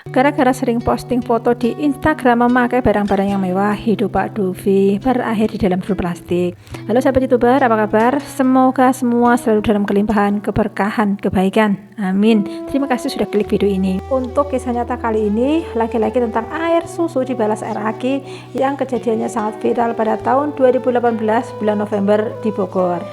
Gara-gara sering posting foto di Instagram memakai barang-barang yang mewah, hidup Pak Dufi berakhir di dalam botol plastik. Halo sahabat YouTuber, apa kabar? Semoga semua selalu dalam kelimpahan, keberkahan, kebaikan. Amin. Terima kasih sudah klik video ini. Untuk kisah nyata kali ini, laki-laki tentang air susu dibalas air aki yang kejadiannya sangat viral pada tahun 2018 bulan November di Bogor.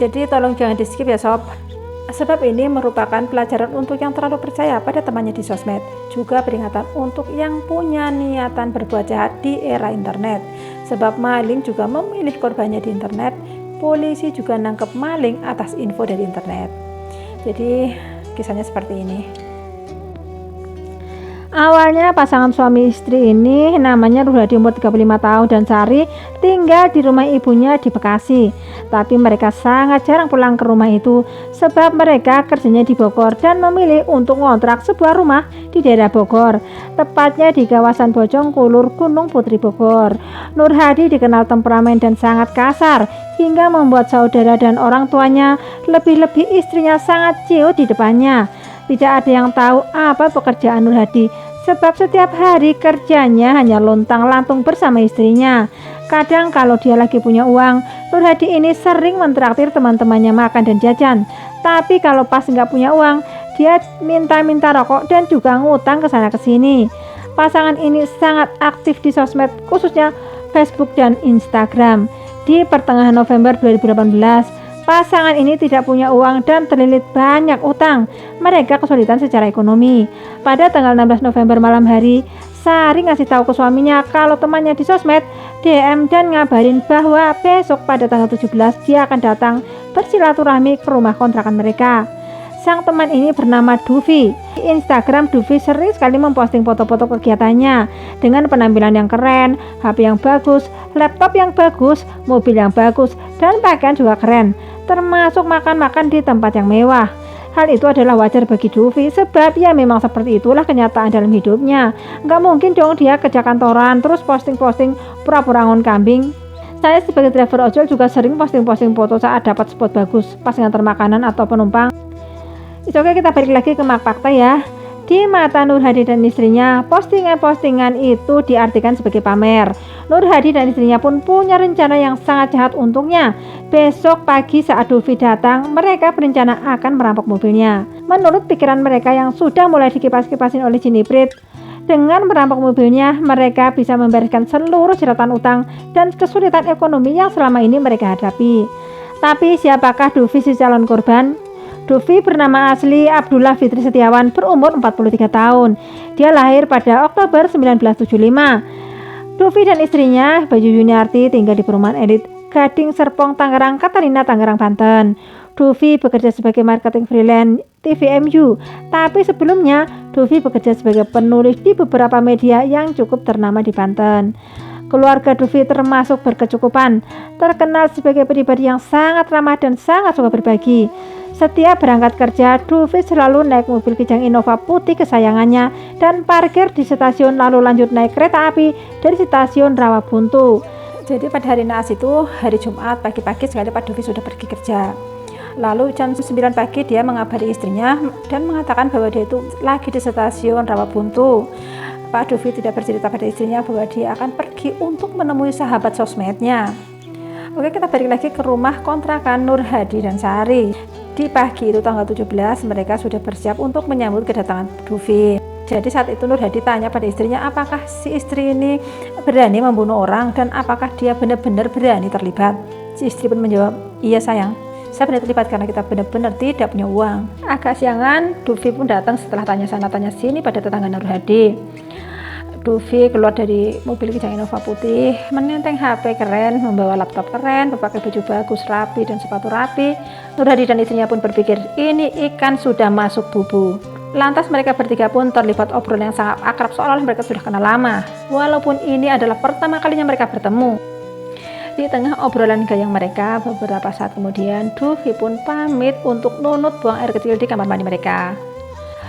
Jadi tolong jangan di skip ya sob. Sebab ini merupakan pelajaran untuk yang terlalu percaya pada temannya di sosmed, juga peringatan untuk yang punya niatan berbuat jahat di era internet. Sebab maling juga memilih korbannya di internet, polisi juga nangkep maling atas info dari internet. Jadi kisahnya seperti ini. Awalnya pasangan suami istri ini namanya Ruhadi umur 35 tahun dan Sari tinggal di rumah ibunya di Bekasi. Tapi mereka sangat jarang pulang ke rumah itu sebab mereka kerjanya di Bogor dan memilih untuk ngontrak sebuah rumah di daerah Bogor, tepatnya di kawasan Bojongkulur, Gunung Putri, Bogor. Nurhadi dikenal temperamen dan sangat kasar hingga membuat saudara dan orang tuanya, lebih-lebih istrinya sangat ciut di depannya. Tidak ada yang tahu apa pekerjaan Nurhadi, sebab setiap hari kerjanya hanya lontang-lantung bersama istrinya. Kadang kalau dia lagi punya uang, Nurhadi ini sering mentraktir teman-temannya makan dan jajan. Tapi kalau pas nggak punya uang, dia minta-minta rokok dan juga ngutang ke sana ke sini. Pasangan ini sangat aktif di sosmed, khususnya Facebook dan Instagram. Di pertengahan November 2018, pasangan ini tidak punya uang dan terlilit banyak utang. Mereka kesulitan secara ekonomi. Pada tanggal 16 November malam hari, Sari ngasih tahu ke suaminya kalau temannya di sosmed DM dan ngabarin bahwa besok pada tanggal 17 dia akan datang bersilaturahmi ke rumah kontrakan mereka. Sang teman ini bernama Dufi. Di Instagram, Dufi sering sekali memposting foto-foto kegiatannya dengan penampilan yang keren, HP yang bagus, laptop yang bagus, mobil yang bagus, dan pakaian juga keren, termasuk makan-makan di tempat yang mewah. Hal itu adalah wajar bagi Dufi sebab ya memang seperti itulah kenyataan dalam hidupnya. Nggak mungkin dong dia kerja kantoran terus posting-posting pura-pura ngon kambing. Saya sebagai driver ojol juga sering posting-posting foto saat dapat spot bagus pas ngantar makanan atau penumpang. Oke, kita balik lagi ke fakta ya. Di mata Nurhadi dan istrinya, postingan-postingan itu diartikan sebagai pamer. Nurhadi dan istrinya pun punya rencana yang sangat jahat untungnya. Besok pagi saat Dufi datang, mereka berencana akan merampok mobilnya. Menurut pikiran mereka yang sudah mulai dikipas-kipasin oleh jin ibrit, dengan merampok mobilnya, mereka bisa membereskan seluruh jeratan utang dan kesulitan ekonomi yang selama ini mereka hadapi. Tapi siapakah Dufi si calon korban? Dufi bernama asli Abdullah Fitri Setiawan, berumur 43 tahun. Dia lahir pada Oktober 1975. Dufi dan istrinya, Bayu Yuniarti, tinggal di perumahan elit Gading Serpong, Tangerang, Catalina, Tangerang, Banten. Dufi bekerja sebagai marketing freelance TVMU, tapi sebelumnya Dufi bekerja sebagai penulis di beberapa media yang cukup ternama di Banten. Keluarga Dufi termasuk berkecukupan, terkenal sebagai pribadi yang sangat ramah dan sangat suka berbagi. Setiap berangkat kerja, Dufi selalu naik mobil Kijang Innova putih kesayangannya dan parkir di stasiun lalu lanjut naik kereta api dari stasiun Rawabuntu. Jadi pada hari naas itu, hari Jumat pagi-pagi sekali Pak Dufi sudah pergi kerja. Lalu jam 9 pagi dia mengabari istrinya dan mengatakan bahwa dia itu lagi di stasiun Rawabuntu. Pak Dufi tidak bercerita pada istrinya bahwa dia akan pergi untuk menemui sahabat sosmednya. Oke, kita balik lagi ke rumah kontrakan Nurhadi dan Sari. Di pagi itu tanggal 17 mereka sudah bersiap untuk menyambut kedatangan Dufi. Jadi saat itu Nurhadi tanya pada istrinya apakah si istri ini berani membunuh orang dan apakah dia benar-benar berani terlibat. Si istri pun menjawab, iya sayang, saya benar terlibat karena kita benar-benar tidak punya uang. Agak siangan, Dufi pun datang setelah tanya sana tanya sini pada tetangga Nurhadi. Dufi keluar dari mobil Kijang Innova putih, menenteng HP keren, membawa laptop keren, memakai baju bagus, rapi dan sepatu rapi. Nurhadi dan istrinya pun berpikir, ini ikan sudah masuk bubu. Lantas mereka bertiga pun terlibat obrolan yang sangat akrab seolah mereka sudah kenal lama. Walaupun ini adalah pertama kalinya mereka bertemu. Di tengah obrolan gayang mereka, beberapa saat kemudian Dufi pun pamit untuk nunut buang air kecil di kamar mandi mereka.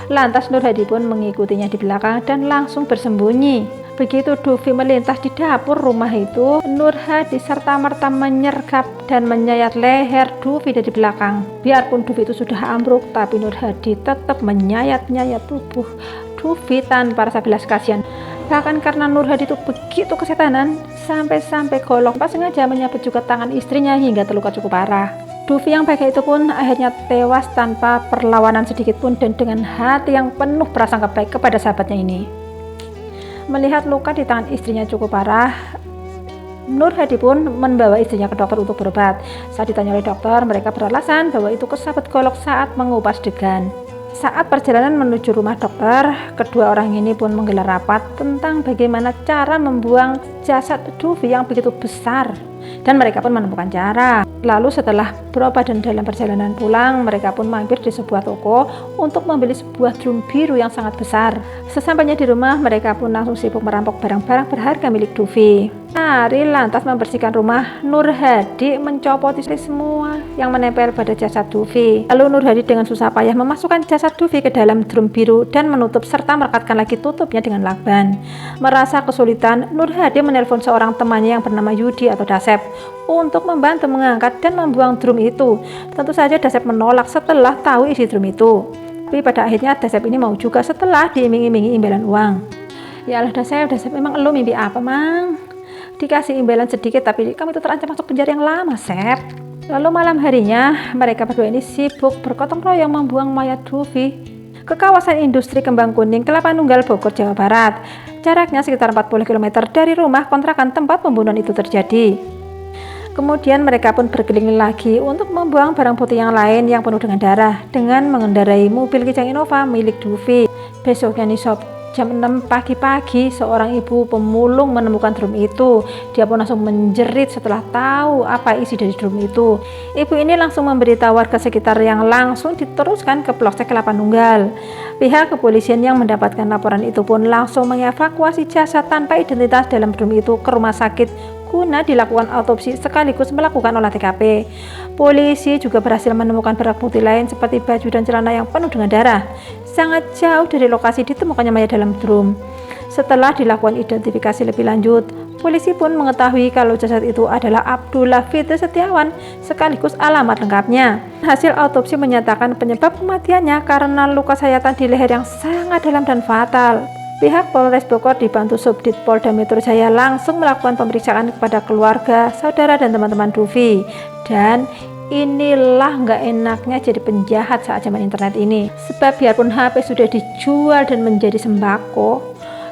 Lantas Nurhadi pun mengikutinya di belakang dan langsung bersembunyi. Begitu Dufi melintas di dapur rumah itu, Nurhadi serta-merta menyergap dan menyayat leher Dufi dari belakang. Biarpun Dufi itu sudah ambruk, tapi Nurhadi tetap menyayat-nyayat tubuh Dufi tanpa rasa belas kasihan. Bahkan karena Nur Hadi itu begitu kesetanan, sampai-sampai Golok pas sengaja menyabet juga tangan istrinya hingga terluka cukup parah. Dufi yang bahagia itu pun akhirnya tewas tanpa perlawanan sedikit pun dan dengan hati yang penuh prasangka baik kepada sahabatnya ini. Melihat luka di tangan istrinya cukup parah, Nur Hadi pun membawa istrinya ke dokter untuk berobat. Saat ditanya oleh dokter, mereka beralasan bahwa itu kesabet Golok saat mengupas degan. Saat perjalanan menuju rumah dokter, kedua orang ini pun menggelar rapat tentang bagaimana cara membuang jasad Dufi yang begitu besar. Dan mereka pun menemukan cara. Lalu setelah berobat dan dalam perjalanan pulang, mereka pun mampir di sebuah toko untuk membeli sebuah drum biru yang sangat besar. Sesampainya di rumah, mereka pun langsung sibuk merampok barang-barang berharga milik Dufi. Ari lantas membersihkan rumah. Nur Hadi mencopot semua yang menempel pada jasad Dufi. Lalu Nur Hadi dengan susah payah memasukkan jasad Dufi ke dalam drum biru dan menutup serta merekatkan lagi tutupnya dengan lakban. Merasa kesulitan, Nur Hadi menelpon seorang temannya yang bernama Yudi atau Dasep untuk membantu mengangkat dan membuang drum itu. Tentu saja Dasep menolak setelah tahu isi drum itu. Tapi pada akhirnya Dasep ini mau juga setelah diiming-imingi imbalan uang. Ya Allah Dasep memang elu mimpi apa mang? Dikasih imbalan sedikit tapi kamu itu terancam masuk penjara yang lama, Sep. Lalu malam harinya mereka berdua ini sibuk bergotong royong membuang mayat Dufi ke kawasan industri Kembang Kuning, Kelapa Nunggal, Bogor, Jawa Barat. Jaraknya sekitar 40 km dari rumah kontrakan tempat pembunuhan itu terjadi. Kemudian mereka pun berkeliling lagi untuk membuang barang putih yang lain yang penuh dengan darah dengan mengendarai mobil Kijang Innova milik Dufi. Besoknya nih sob, jam 6 pagi-pagi seorang ibu pemulung menemukan drum itu. Dia pun langsung menjerit setelah tahu apa isi dari drum itu. Ibu ini langsung memberitahu warga sekitar yang langsung diteruskan ke Polsek Kelapa Nunggal. Pihak kepolisian yang mendapatkan laporan itu pun langsung mengevakuasi jasad tanpa identitas dalam drum itu ke rumah sakit guna dilakukan autopsi sekaligus melakukan olah TKP. Polisi juga berhasil menemukan barang bukti lain seperti baju dan celana yang penuh dengan darah. Sangat jauh dari lokasi ditemukannya mayat dalam drum. Setelah dilakukan identifikasi lebih lanjut, polisi pun mengetahui kalau jasad itu adalah Abdullah Fitri Setiawan sekaligus alamat lengkapnya. Hasil autopsi menyatakan penyebab kematiannya karena luka sayatan di leher yang sangat dalam dan fatal. Pihak Polres Bogor dibantu Subdit Polda Metro Jaya langsung melakukan pemeriksaan kepada keluarga, saudara, dan teman-teman Dufi. Dan inilah nggak enaknya jadi penjahat saat zaman internet ini. Sebab biarpun HP sudah dijual dan menjadi sembako,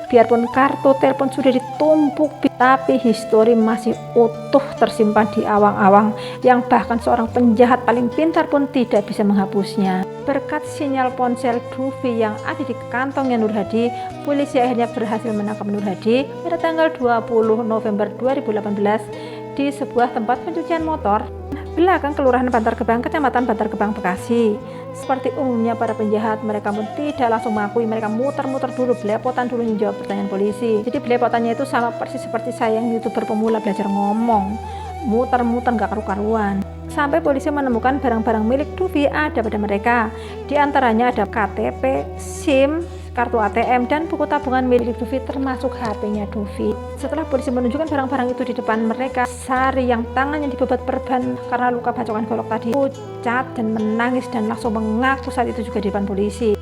biarpun kartu telepon sudah ditumpuk, tapi histori masih utuh tersimpan di awang-awang yang bahkan seorang penjahat paling pintar pun tidak bisa menghapusnya. Berkat sinyal ponsel Dufi yang ada di kantongnya Nur Hadi, polisi akhirnya berhasil menangkap Nur Hadi pada tanggal 20 November 2018 di sebuah tempat pencucian motor belakang Kelurahan Bantar Gebang, Kecamatan Bantar Gebang, Bekasi. Seperti umumnya para penjahat, mereka pun tidak langsung mengakui, mereka muter-muter dulu, belepotan dulu menjawab pertanyaan polisi. Jadi belepotannya itu sama persis seperti saya yang YouTuber pemula belajar ngomong, muter-muter gak karu-karuan. Sampai polisi menemukan barang-barang milik Dufi ada pada mereka. Di antaranya ada KTP, SIM, kartu ATM, dan buku tabungan milik Dufi termasuk HP-nya Dufi. Setelah polisi menunjukkan barang-barang itu di depan mereka, Sari yang tangannya dibebat perban karena luka bacokan golok tadi pucat dan menangis dan langsung mengaku saat itu juga di depan polisi.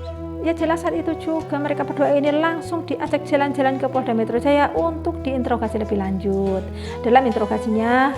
Ya jelas saat itu juga mereka berdua ini langsung diajak jalan-jalan ke Polda Metro Jaya untuk diinterogasi lebih lanjut. Dalam interogasinya,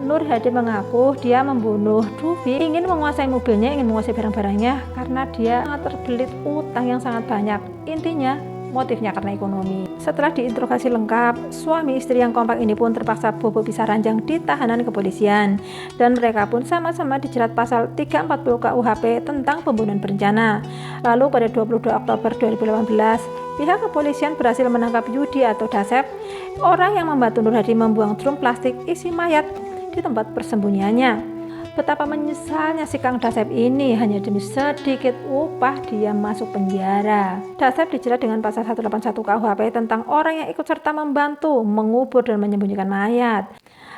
Nur Hadi mengaku dia membunuh Dufi ingin menguasai mobilnya, ingin menguasai barang-barangnya karena dia sangat terbelit utang yang sangat banyak. Intinya motifnya karena ekonomi. Setelah diinterogasi lengkap, suami istri yang kompak ini pun terpaksa bobo pisah ranjang di tahanan kepolisian dan mereka pun sama-sama dijerat pasal 340 KUHP tentang pembunuhan berencana. Lalu pada 22 Oktober 2018, pihak kepolisian berhasil menangkap Yudi atau Dasep, orang yang membantu Nur Hadi membuang drum plastik isi mayat di tempat persembunyiannya. Betapa menyesalnya si Kang Dasep ini, hanya demi sedikit upah dia masuk penjara. Dasep dijerat dengan pasal 181 KUHP tentang orang yang ikut serta membantu mengubur dan menyembunyikan mayat.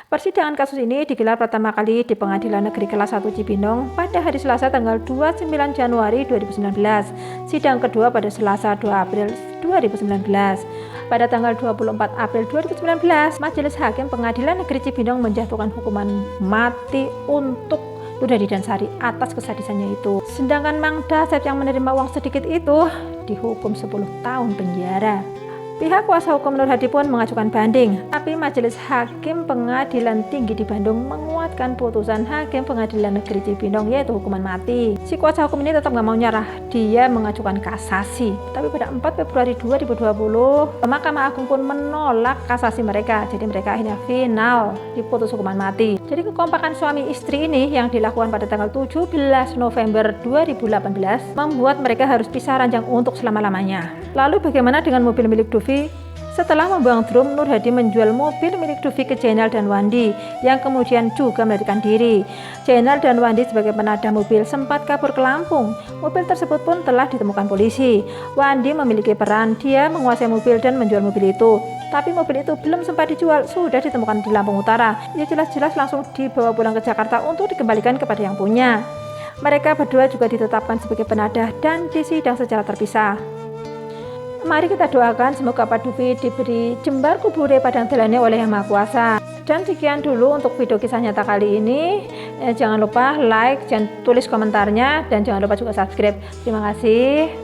Persidangan kasus ini digelar pertama kali di Pengadilan Negeri Kelas 1 Cibinong pada hari Selasa tanggal 29 Januari 2019. Sidang kedua pada Selasa 2 April 2019. Pada tanggal 24 April 2019, Majelis Hakim Pengadilan Negeri Cibinong menjatuhkan hukuman mati untuk Nur Hadi dan Sari atas kesadisannya itu. Sedangkan Mang Dasep yang menerima uang sedikit itu dihukum 10 tahun penjara. Pihak kuasa hukum Nur Hadi pun mengajukan banding, tapi Majelis Hakim Pengadilan Tinggi di Bandung menguatkan putusan Hakim Pengadilan Negeri Cibinong, yaitu hukuman mati. Si kuasa hukum ini tetap nggak mau nyerah, dia mengajukan kasasi. Tapi pada 4 Februari 2020, Mahkamah Agung pun menolak kasasi mereka, jadi mereka akhirnya final diputus hukuman mati. Jadi kekompakan suami istri ini yang dilakukan pada tanggal 17 November 2018 membuat mereka harus pisah ranjang untuk selama-lamanya. Lalu bagaimana dengan mobil milik Dufi? Setelah membuang drum, Nur Hadi menjual mobil milik Dufi ke Jainal dan Wandi yang kemudian juga melarikan diri. Jainal dan Wandi sebagai penadah mobil sempat kabur ke Lampung. Mobil tersebut pun telah ditemukan polisi. Wandi memiliki peran, dia menguasai mobil dan menjual mobil itu. Tapi mobil itu belum sempat dijual, sudah ditemukan di Lampung Utara. Ia jelas-jelas langsung dibawa pulang ke Jakarta untuk dikembalikan kepada yang punya. Mereka berdua juga ditetapkan sebagai penadah dan disidang secara terpisah. Mari kita doakan semoga Pak Dufi diberi jembar kubure padang dalane oleh Yang Maha Kuasa. Dan sekian dulu untuk video kisah nyata kali ini. Jangan lupa like, jangan tulis komentarnya, dan jangan lupa juga subscribe. Terima kasih.